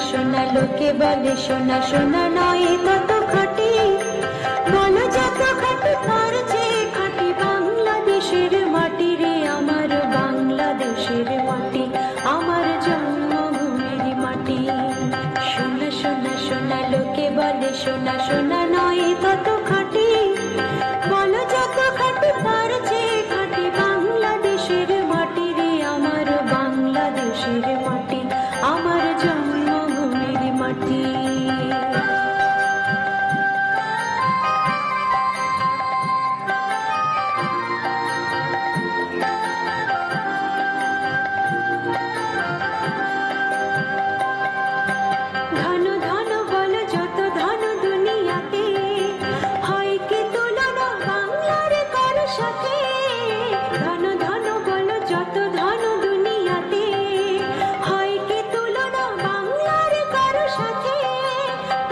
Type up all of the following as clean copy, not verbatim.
সোনা লোকে বলে সোনা সোনা নয় তত খাঁটি, বলো যত খাঁটি তার চেয়ে খাঁটি বাংলাদেশের মাটি রে আমার, বাংলাদেশের মাটি আমার জন্মভূমির মাটি। সোনা সোনা সোনা লোকে বলে সোনা সোনা নয় তত খাঁটি, বলো যত খাঁটি তার চেয়ে খাঁটি বাংলাদেশের মাটি রে আমার, বাংলাদেশের মাটি আমার জন্মভূমির মাটি। ধন ধন বলো যত ধন দুনিয়াতে, হয় কি তুলনা বাংলার কারো সাথে? ধন ধন বলো যত ধন দুনিয়াতে, হয় কি তুলনা বাংলার কারো সাথে?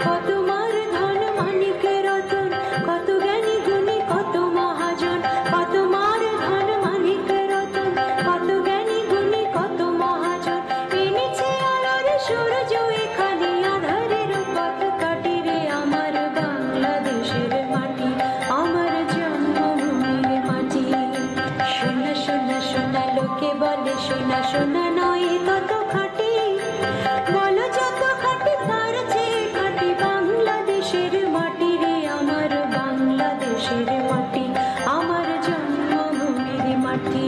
কত মার ধন মানিক রতন, কত জ্ঞানী গুণী কত মহাজন, কত মার ধন মানিক রতন, কত জ্ঞানী গুণী কত মহাজন, এনেছে আলোর সূর্য এখানে আধারের পথ কাটি রে আমার, বাংলাদেশের মাটি আমার জন্মভূমির মাটি। সোনা সোনা সোনা লোকে বলে সোনা সোনা নয় তত খাঁটি, বলো যত খাঁটি তার চেয়ে খাঁটি বাংলাদেশের মাটি রে আমার, বাংলাদেশের মাটি আমার জন্মভূমির মাটি।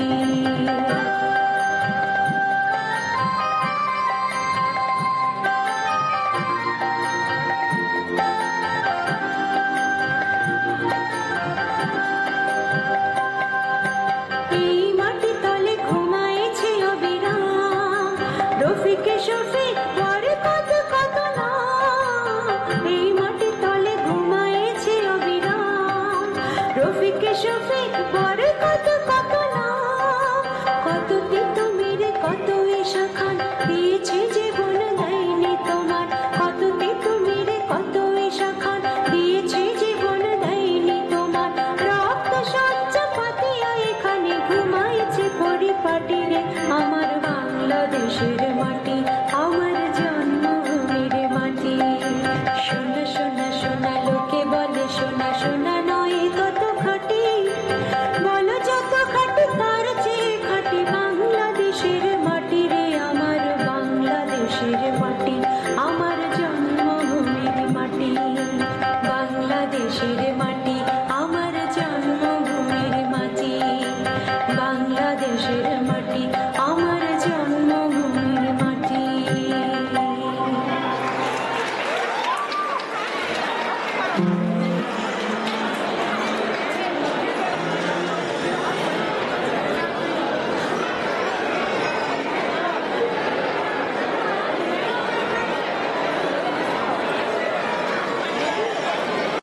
এই মাটি তলে ঘুমাইছে অবিরাম রফিকে শফিক বরকত কত নাম, এই মাটি তলে ঘুমাইছে অবিরাম রফিকে শফিক বরকত কত নাম। কত তিতুমির কত ঈশা খান দিয়েছে জীবন দেয়নি তোমার, কত তিতুমির কত ঈশা খান দিয়েছে জীবন দেয়নি তোমার। রক্ত সজ্জা পাতিয়া এখানে ঘুমাইছে পরিপাটি রে আমার, বাংলাদেশের মাটি